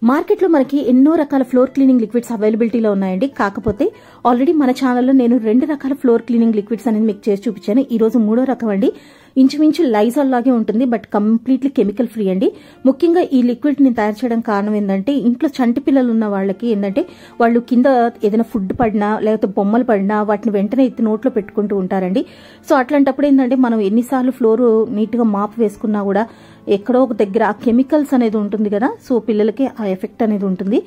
మార్కెట్లో మనకి ఎన్నో రకాల ఫ్లోర్ క్లీనింగ్ లిక్విడ్స్ అవైలబిలిటీలో ఉన్నాయండి. కాకపోతే ఆల్రెడీ మన ఛానల్లో నేను 2 రకాల ఫ్లోర్ క్లీనింగ్ లిక్విడ్స్ అనేది మీకు చేసి చూపించాను. ఈ రోజు 3వ రకం అండి. ఇంచుమించు లైజాల్ లాగే ఉంటుంది, బట్ కంప్లీట్లీ కెమికల్ ఫ్రీ అండి. ముఖ్యంగా ఈ లిక్విడ్ ని తయారు చేయడం కారణం ఏంటంటే, ఇంట్లో చంటి పిల్లలు ఉన్న వాళ్ళకి ఏంటంటే, వాళ్ళు కింద ఏదైనా ఫుడ్ పడినా లేకపోతే బొమ్మలు పడినా వాటిని వెంటనే ఎత్తి నోట్లో పెట్టుకుంటూ ఉంటారండి. సో అట్లాంటప్పుడు ఏంటంటే, మనం ఎన్నిసార్లు ఫ్లోర్ నీట్ గా మాప్ వేసుకున్నా కూడా ఎక్కడో ఒక దగ్గర ఆ కెమికల్స్ అనేది ఉంటుంది కదా, సో పిల్లలకి ఆ ఎఫెక్ట్ అనేది ఉంటుంది.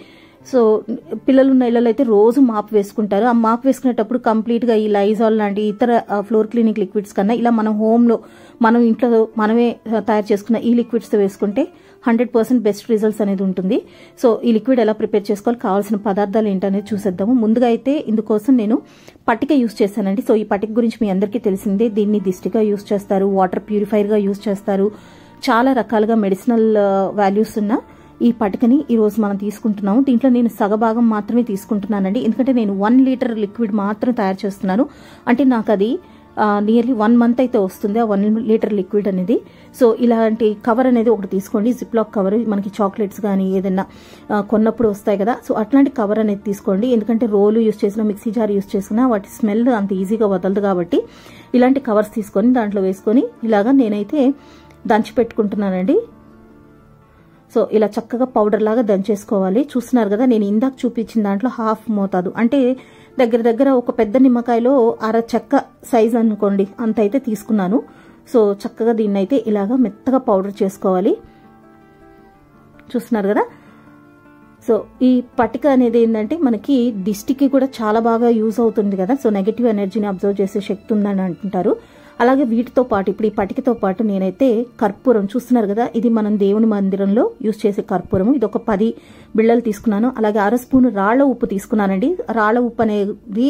సో పిల్లలు ఉన్న ఇళ్లలో అయితే రోజు మాప్ వేసుకుంటారు. ఆ మాప్ వేసుకునేటప్పుడు కంప్లీట్ గా ఈ లైజాల్ లాంటి ఇతర ఫ్లోర్ క్లీనింగ్ లిక్విడ్స్ కన్నా ఇలా మనం హోమ్ లో మనం ఇంట్లో మనమే తయారు చేసుకున్న ఈ లిక్విడ్స్ వేసుకుంటే 100% బెస్ట్ రిజల్ట్స్ అనేది ఉంటుంది. సో ఈ లిక్విడ్ ఎలా ప్రిపేర్ చేసుకోవాలి, కావాల్సిన పదార్థాలు ఏంటనేది చూసేద్దాము. ముందుగా అయితే ఇందుకోసం నేను పట్టిక యూజ్ చేశానండి. సో ఈ పట్టిక గురించి మీ అందరికీ తెలిసిందే. దీన్ని దిష్టిగా యూజ్ చేస్తారు, వాటర్ ప్యూరిఫైర్ గా యూజ్ చేస్తారు. చాలా రకాలుగా మెడిసినల్ వాల్యూస్ ఉన్న ఈ పటికని ఈ రోజు మనం తీసుకుంటున్నాము. దీంట్లో నేను సగభాగం మాత్రమే తీసుకుంటున్నానండి, ఎందుకంటే నేను 1 లీటర్ లిక్విడ్ మాత్రం తయారు చేస్తున్నాను. అంటే నాకు అది నియర్లీ 1 మంత్ అయితే వస్తుంది ఆ 1 లీటర్ లిక్విడ్ అనేది. సో ఇలాంటి కవర్ అనేది ఒకటి తీసుకోండి, జిప్ లాక్ కవర్. మనకి చాక్లెట్స్ కానీ ఏదైనా కొన్నప్పుడు వస్తాయి కదా, సో అట్లాంటి కవర్ అనేది తీసుకోండి. ఎందుకంటే రోలు యూజ్ చేసినా మిక్సీ జార్ యూజ్ చేసినా వాటి స్మెల్ అంత ఈజీగా వదలదు కాబట్టి ఇలాంటి కవర్స్ తీసుకొని దాంట్లో వేసుకొని ఇలాగా నేనైతే దంచి పెట్టుకుంటున్నానండి. సో ఇలా చక్కగా పౌడర్ లాగా దంచేసుకోవాలి. చూస్తున్నారు కదా, నేను ఇందాక చూపించిన దాంట్లో హాఫ్ మోతాదు, అంటే దగ్గర దగ్గర ఒక పెద్ద నిమ్మకాయలో అర చెక్క సైజ్ అనుకోండి అంత అయితే తీసుకున్నాను. సో చక్కగా దీన్ని అయితే ఇలాగా మెత్తగా పౌడర్ చేసుకోవాలి. చూస్తున్నారు కదా. సో ఈ పట్టిక అనేది ఏంటంటే మనకి దిష్టికి కూడా చాలా బాగా యూజ్ అవుతుంది కదా. సో నెగటివ్ ఎనర్జీని అబ్జర్వ్ చేసే శక్తి ఉందని అంటుంటారు. అలాగే వీటితో పాటు ఇప్పుడు ఈ పట్టికతో పాటు నేనైతే కర్పూరం, చూస్తున్నారు కదా, ఇది మనం దేవుని మందిరంలో యూజ్ చేసే కర్పూరము. ఇది ఒక 10 బిళ్ళలు తీసుకున్నాను. అలాగే 1/2 స్పూన్ రాళ్ల ఉప్పు తీసుకున్నానండి. రాళ్ల ఉప్పు అనేది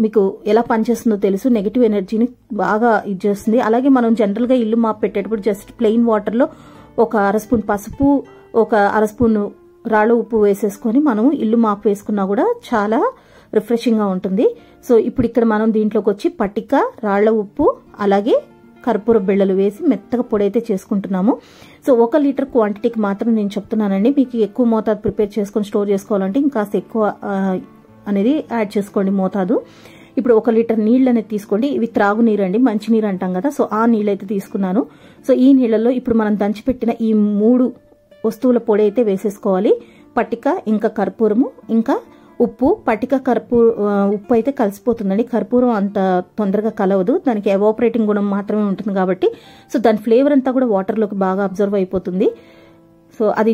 మీకు ఎలా పనిచేస్తుందో తెలుసు, నెగటివ్ ఎనర్జీని బాగా ఇది చేస్తుంది. అలాగే మనం జనరల్ గా ఇల్లు మాప్ పెట్టేటప్పుడు జస్ట్ ప్లెయిన్ వాటర్ లో ఒక 1/2 స్పూన్ పసుపు, ఒక 1/2 స్పూన్ రాళ్ల ఉప్పు వేసేసుకొని మనం ఇల్లు మాప్ వేసుకున్నా కూడా చాలా రిఫ్రెషింగ్ గా ఉంటుంది. సో ఇప్పుడు ఇక్కడ మనం దీంట్లోకి వచ్చి పట్టిక, రాళ్ల ఉప్పు, అలాగే కర్పూర బిళ్ళలు వేసి మెత్తగా పొడి అయితే చేసుకుంటున్నాము. సో 1 లీటర్ క్వాంటిటీకి మాత్రం నేను చెప్తున్నానండి. మీకు ఎక్కువ మోతాదు ప్రిపేర్ చేసుకొని స్టోర్ చేసుకోవాలంటే ఇంకాస్త ఎక్కువ అనేది యాడ్ చేసుకోండి మోతాదు. ఇప్పుడు 1 లీటర్ నీళ్ళు అనేది తీసుకోండి. ఇవి త్రాగునీరు అండి, మంచి నీరు అంటాం కదా, సో ఆ నీళ్ళు అయితే తీసుకున్నాను. సో ఈ నీళ్ళలో ఇప్పుడు మనం దంచిపెట్టిన ఈ 3 వస్తువుల పొడి అయితే వేసేసుకోవాలి. పట్టిక, ఇంకా కర్పూరము, ఇంకా ఉప్పు. పట్టిక ఉప్పు అయితే కలిసిపోతుందండి. కర్పూరం అంత తొందరగా కలవదు, దానికి ఎవాపరేటింగ్ గుణం మాత్రమే ఉంటుంది కాబట్టి సో దాని ఫ్లేవర్ అంతా కూడా వాటర్లోకి బాగా అబ్జర్వ్ అయిపోతుంది. సో అది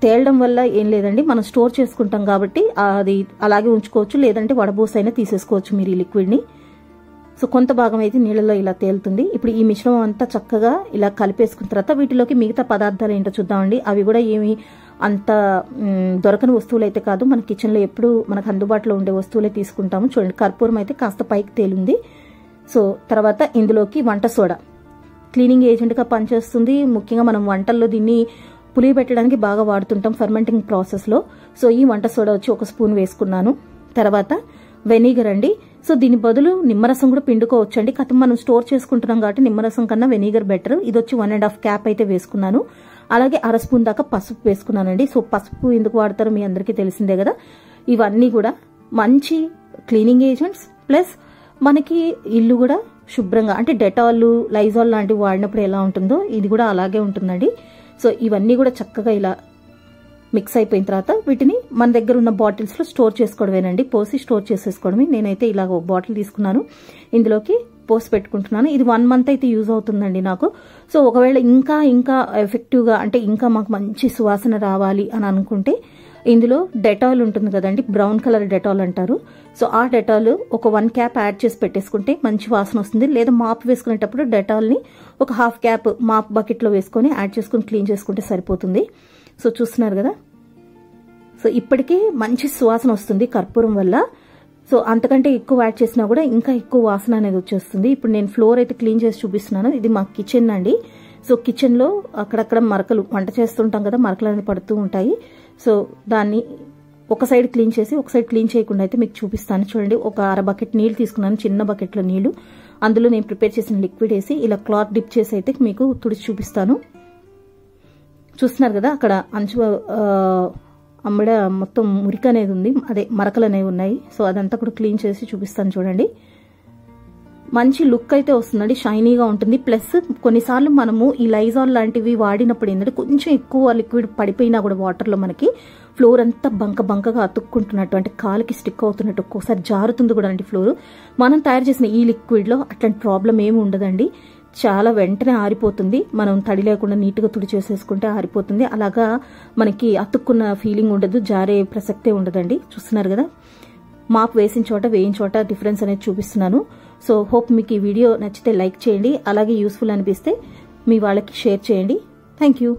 తేలడం వల్ల ఏం లేదండి, మనం స్టోర్ చేసుకుంటాం కాబట్టి అది అలాగే ఉంచుకోవచ్చు, లేదంటే వడబోసైనా తీసేసుకోవచ్చు మీరు ఈ లిక్విడ్ని. సో కొంత భాగం అయితే నీళ్ళలో ఇలా తేలుతుంది. ఇప్పుడు ఈ మిశ్రమం అంతా చక్కగా ఇలా కలిపేసుకున్న తర్వాత వీటిలోకి మిగతా పదార్థాలు ఏంటో చూద్దామండి. అవి కూడా ఏమి అంత దొరకని వస్తువులు అయితే కాదు, మన కిచెన్ లో ఎప్పుడు మనకు అందుబాటులో ఉండే వస్తువులే తీసుకుంటాము. చూడండి, కర్పూరం అయితే కాస్త పైకి తేలింది. సో తర్వాత ఇందులోకి వంట సోడా, క్లీనింగ్ ఏజెంట్ గా పనిచేస్తుంది. ముఖ్యంగా మనం వంటల్లో దీన్ని పులియబెట్టడానికి బాగా వాడుతుంటాం ఫర్మెంటింగ్ ప్రాసెస్ లో. సో ఈ వంట సోడా వచ్చి 1 స్పూన్ వేసుకున్నాను. తర్వాత వెనిగర్ అండి. సో దీని బదులు నిమ్మరసం కూడా పిండుకోవచ్చు అండి. కథం మనం స్టోర్ చేసుకుంటున్నాం కాబట్టి నిమ్మరసం కన్నా వెనిగర్ బెటర్. ఇది వచ్చి 1.5 క్యాప్ అయితే వేసుకున్నాను. అలాగే 1/2 స్పూన్ దాకా పసుపు వేసుకున్నానండి. సో పసుపు ఎందుకు వాడతారో మీ అందరికీ తెలిసిందే కదా. ఇవన్నీ కూడా మంచి క్లీనింగ్ ఏజెంట్స్, ప్లస్ మనకి ఇల్లు కూడా శుభ్రంగా, అంటే డెటాల్, లైజాల్ లాంటివి వాడినప్పుడు ఎలా ఉంటుందో ఇది కూడా అలాగే ఉంటుందండి. సో ఇవన్నీ కూడా చక్కగా ఇలా మిక్స్ అయిపోయిన తర్వాత వీటిని మన దగ్గర ఉన్న బాటిల్స్ లో స్టోర్ చేసుకోవడమేనండి, పోసి స్టోర్ చేసేసుకోవడమే. నేనైతే ఇలా ఒక బాటిల్ తీసుకున్నాను, ఇందులోకి పోసి పెట్టుకుంటున్నాను. ఇది 1 మంత్ అయితే యూజ్ అవుతుందండి నాకు. సో ఒకవేళ ఇంకా ఎఫెక్టివ్ గా, అంటే ఇంకా మాకు మంచి సువాసన రావాలి అని అనుకుంటే ఇందులో డెటాల్ ఉంటుంది కదండి, బ్రౌన్ కలర్ డెటాల్ అంటారు. సో ఆ డెటాల్ ఒక 1 క్యాప్ యాడ్ చేసి పెట్టేసుకుంటే మంచి వాసన వస్తుంది. లేదా మాప్ వేసుకునేటప్పుడు డెటాల్ ని ఒక 1/2 క్యాప్ మాప్ బకెట్ లో వేసుకొని యాడ్ చేసుకుని క్లీన్ చేసుకుంటే సరిపోతుంది. సో చూస్తున్నారు కదా. సో ఇప్పటికే మంచి సువాసన వస్తుంది కర్పూరం వల్ల. సో అంతకంటే ఎక్కువ యాడ్ చేసినా కూడా ఇంకా ఎక్కువ వాసన అనేది వచ్చేస్తుంది. ఇప్పుడు నేను ఫ్లోర్ అయితే క్లీన్ చేసి చూపిస్తున్నాను. ఇది మా కిచెన్ అండి. సో కిచెన్ లో అక్కడక్కడ మరకలు, వంట చేస్తుంటాం కదా, మరకలు అనేది పడుతూ ఉంటాయి. సో దాన్ని ఒక సైడ్ క్లీన్ చేసి ఒక సైడ్ క్లీన్ చేయకుండా అయితే మీకు చూపిస్తాను. చూడండి, ఒక 1/2 బకెట్ నీళ్లు తీసుకున్నాను, చిన్న బకెట్లో నీళ్లు. అందులో నేను ప్రిపేర్ చేసిన లిక్విడ్ వేసి ఇలా క్లాత్ డిప్ చేసి అయితే మీకు తుడిచి చూపిస్తాను. చూస్తున్నారు కదా అక్కడ అంచు అమ్మడ మొత్తం మురికి అనేది ఉంది, అదే మరకలు అనేవి ఉన్నాయి. సో అదంతా కూడా క్లీన్ చేసి చూపిస్తాను చూడండి. మంచి లుక్ అయితే వస్తుందండి, షైనీగా ఉంటుంది. ప్లస్ కొన్నిసార్లు మనము ఈ లైజాల్ లాంటివి వాడినప్పుడు ఏంటంటే కొంచెం ఎక్కువ లిక్విడ్ పడిపోయినా కూడా వాటర్లో మనకి ఫ్లోర్ అంతా బంకగా అతుక్కుంటున్నట్టు, అంటే కాలికి స్టిక్ అవుతున్నట్టు, ఒక్కోసారి జారుతుంది కూడా అండి ఫ్లోర్. మనం తయారు చేసిన ఈ లిక్విడ్లో అట్లాంటి ప్రాబ్లం ఏమి ఉండదండి. చాలా వెంటనే ఆరిపోతుంది, మనం తడి లేకుండా నీట్గా తుడి చేసేసుకుంటే ఆరిపోతుంది. అలాగా మనకి అతుక్కున్న ఫీలింగ్ ఉండదు, జారే ప్రసక్తే ఉండదండి. చూస్తున్నారు కదా, మాప్ వేసిన చోట వేయిన చోట డిఫరెన్స్ అనేది చూపిస్తున్నాను. సో హోప్ మీకు ఈ వీడియో నచ్చితే లైక్ చేయండి, అలాగే యూస్ఫుల్ అనిపిస్తే మీ వాళ్ళకి షేర్ చేయండి. Thank you.